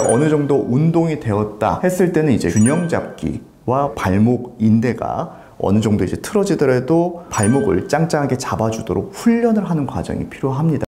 어느 정도 운동이 되었다 했을 때는 이제 균형 잡기와 발목 인대가 어느 정도 이제 틀어지더라도 발목을 짱짱하게 잡아주도록 훈련을 하는 과정이 필요합니다.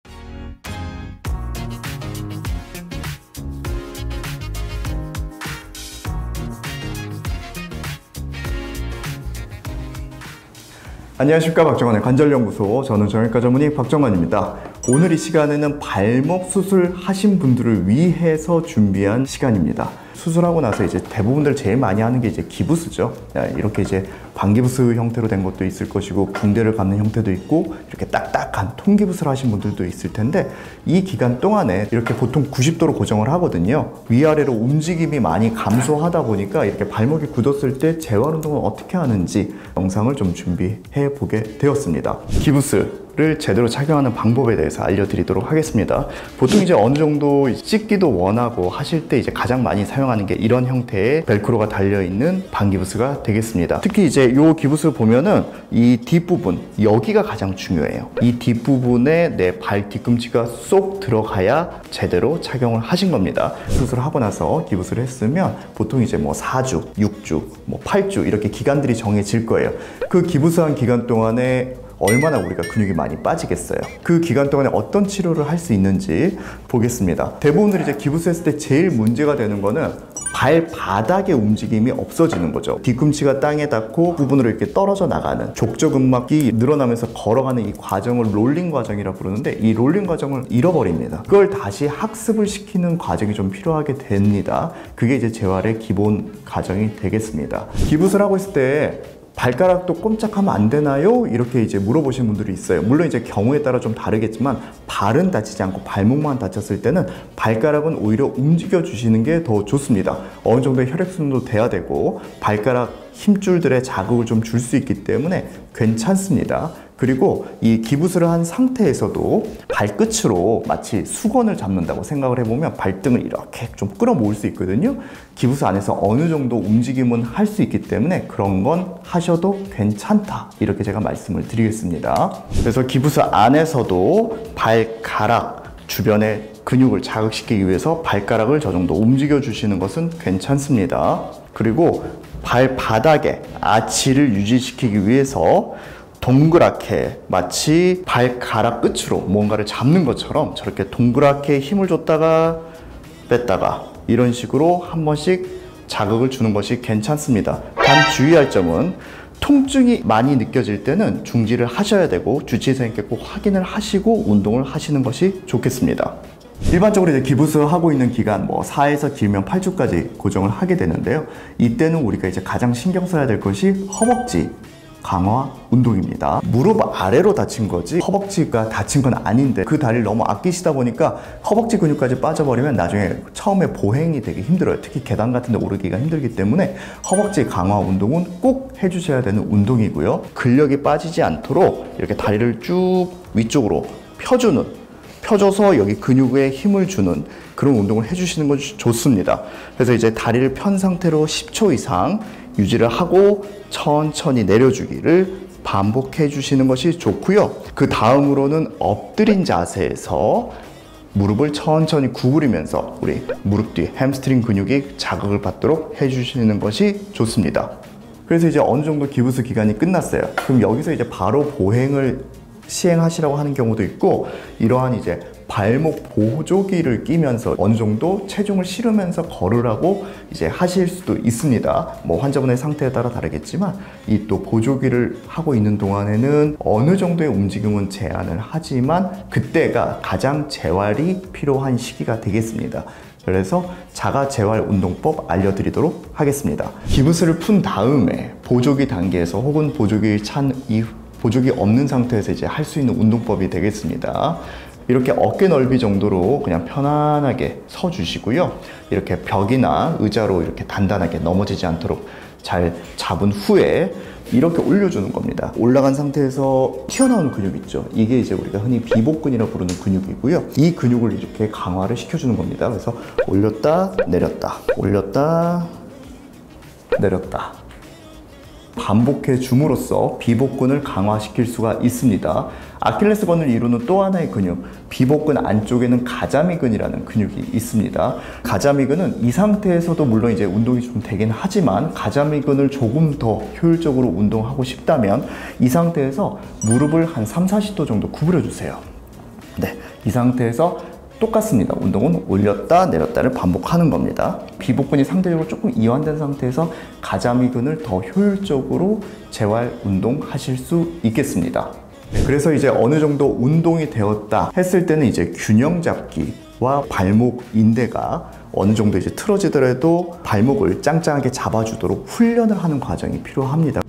안녕하십니까, 박정환의 관절연구소. 저는 정형외과 전문의 박정환입니다. 오늘 이 시간에는 발목 수술 하신 분들을 위해서 준비한 시간입니다. 수술하고 나서 이제 대부분들 제일 많이 하는 게 이제 기부스죠. 이렇게 이제 반기부스 형태로 된 것도 있을 것이고, 붕대를 감는 형태도 있고, 이렇게 딱딱한 통기부스를 하신 분들도 있을 텐데, 이 기간 동안에 이렇게 보통 90도로 고정을 하거든요. 위아래로 움직임이 많이 감소하다 보니까 이렇게 발목이 굳었을 때 재활 운동을 어떻게 하는지 영상을 좀 준비해 보게 되었습니다. 기부스를 제대로 착용하는 방법에 대해서 알려드리도록 하겠습니다. 보통 이제 어느 정도 찢기도 원하고 하실 때 이제 가장 많이 사용하는 게 이런 형태의 벨크로가 달려있는 반기부스가 되겠습니다. 특히 이제 이 기부스 보면은 이 뒷부분, 여기가 가장 중요해요. 이 뒷부분에 내 발 뒤꿈치가 쏙 들어가야 제대로 착용을 하신 겁니다. 수술을 하고 나서 기부스를 했으면 보통 이제 뭐 4주, 6주, 뭐 8주 이렇게 기간들이 정해질 거예요. 그 기부스한 기간 동안에 얼마나 우리가 근육이 많이 빠지겠어요. 그 기간 동안에 어떤 치료를 할 수 있는지 보겠습니다. 대부분들 이제 기부스했을 때 제일 문제가 되는 거는 발바닥의 움직임이 없어지는 거죠. 뒤꿈치가 땅에 닿고 부분으로 이렇게 떨어져 나가는 족저근막이 늘어나면서 걸어가는 이 과정을 롤링 과정이라고 부르는데, 이 롤링 과정을 잃어버립니다. 그걸 다시 학습을 시키는 과정이 좀 필요하게 됩니다. 그게 이제 재활의 기본 과정이 되겠습니다. 기부스를 하고 있을 때 발가락도 꼼짝하면 안 되나요? 이렇게 이제 물어보시는 분들이 있어요. 물론 이제 경우에 따라 좀 다르겠지만, 발은 다치지 않고 발목만 다쳤을 때는 발가락은 오히려 움직여 주시는 게 더 좋습니다. 어느 정도의 혈액순환도 돼야 되고 발가락 힘줄들의 자극을 좀 줄 수 있기 때문에 괜찮습니다. 그리고 이 기부스를 한 상태에서도 발끝으로 마치 수건을 잡는다고 생각을 해보면 발등을 이렇게 좀 끌어모을 수 있거든요. 기부스 안에서 어느 정도 움직임은 할 수 있기 때문에 그런 건 하셔도 괜찮다, 이렇게 제가 말씀을 드리겠습니다. 그래서 기부스 안에서도 발가락 주변의 근육을 자극시키기 위해서 발가락을 저 정도 움직여 주시는 것은 괜찮습니다. 그리고 발바닥에 아치를 유지시키기 위해서 동그랗게 마치 발가락 끝으로 뭔가를 잡는 것처럼 저렇게 동그랗게 힘을 줬다가 뺐다가 이런 식으로 한 번씩 자극을 주는 것이 괜찮습니다. 단 주의할 점은 통증이 많이 느껴질 때는 중지를 하셔야 되고, 주치의 선생님께 꼭 확인을 하시고 운동을 하시는 것이 좋겠습니다. 일반적으로 이제 기부스 하고 있는 기간 뭐 4에서 길면 8주까지 고정을 하게 되는데요. 이때는 우리가 이제 가장 신경 써야 될 것이 허벅지 강화 운동입니다. 무릎 아래로 다친 거지 허벅지가 다친 건 아닌데, 그 다리를 너무 아끼시다 보니까 허벅지 근육까지 빠져버리면 나중에 처음에 보행이 되기 힘들어요. 특히 계단 같은 데 오르기가 힘들기 때문에 허벅지 강화 운동은 꼭 해주셔야 되는 운동이고요. 근력이 빠지지 않도록 이렇게 다리를 쭉 위쪽으로 펴줘서 여기 근육에 힘을 주는 그런 운동을 해주시는 것이 좋습니다. 그래서 이제 다리를 편 상태로 10초 이상 유지를 하고 천천히 내려주기를 반복해 주시는 것이 좋고요. 그 다음으로는 엎드린 자세에서 무릎을 천천히 구부리면서 우리 무릎 뒤 햄스트링 근육이 자극을 받도록 해주시는 것이 좋습니다. 그래서 이제 어느 정도 기부스 기간이 끝났어요. 그럼 여기서 이제 바로 보행을 시행하시라고 하는 경우도 있고, 이러한 이제 발목 보조기를 끼면서 어느 정도 체중을 실으면서 걸으라고 이제 하실 수도 있습니다. 뭐 환자분의 상태에 따라 다르겠지만, 이 또 보조기를 하고 있는 동안에는 어느 정도의 움직임은 제한을 하지만 그때가 가장 재활이 필요한 시기가 되겠습니다. 그래서 자가 재활 운동법 알려드리도록 하겠습니다. 기부스를 푼 다음에 보조기 단계에서 혹은 보조기 보조기 없는 상태에서 이제 할 수 있는 운동법이 되겠습니다. 이렇게 어깨 넓이 정도로 그냥 편안하게 서 주시고요. 이렇게 벽이나 의자로 이렇게 단단하게 넘어지지 않도록 잘 잡은 후에 이렇게 올려주는 겁니다. 올라간 상태에서 튀어나오는 근육 있죠. 이게 이제 우리가 흔히 비복근이라고 부르는 근육이고요. 이 근육을 이렇게 강화를 시켜주는 겁니다. 그래서 올렸다 내렸다, 올렸다 내렸다, 반복해 줌으로써 비복근을 강화시킬 수가 있습니다. 아킬레스건을 이루는 또 하나의 근육, 비복근 안쪽에는 가자미근이라는 근육이 있습니다. 가자미근은 이 상태에서도 물론 이제 운동이 좀 되긴 하지만 가자미근을 조금 더 효율적으로 운동하고 싶다면 이 상태에서 무릎을 한 3-40도 정도 구부려 주세요. 네, 이 상태에서 똑같습니다. 운동은 올렸다 내렸다를 반복하는 겁니다. 비복근이 상대적으로 조금 이완된 상태에서 가자미근을 더 효율적으로 재활 운동하실 수 있겠습니다. 네, 그래서 이제 어느 정도 운동이 되었다 했을 때는 이제 균형 잡기와 발목 인대가 어느 정도 이제 틀어지더라도 발목을 짱짱하게 잡아주도록 훈련을 하는 과정이 필요합니다.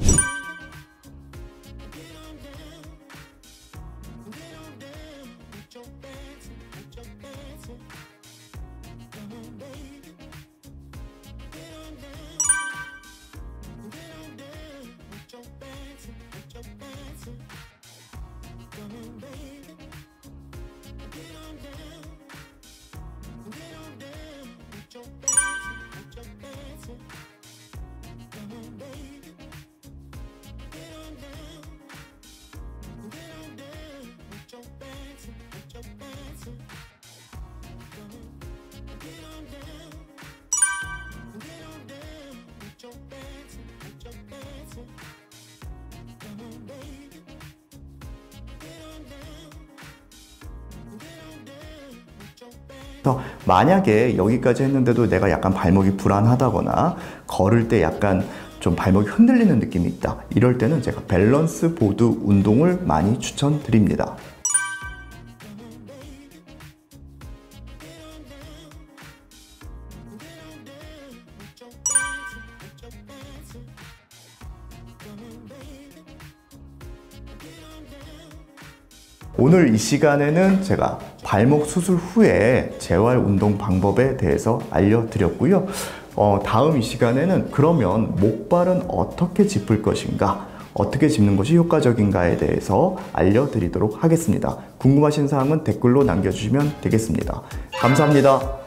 그래서 만약에 여기까지 했는데도 내가 약간 발목이 불안하다거나 걸을 때 약간 좀 발목이 흔들리는 느낌이 있다, 이럴 때는 제가 밸런스 보드 운동을 많이 추천드립니다. 오늘 이 시간에는 제가 발목 수술 후에 재활 운동 방법에 대해서 알려드렸고요. 다음 이 시간에는 그러면 목발은 어떻게 짚을 것인가, 어떻게 짚는 것이 효과적인가에 대해서 알려드리도록 하겠습니다. 궁금하신 사항은 댓글로 남겨주시면 되겠습니다. 감사합니다.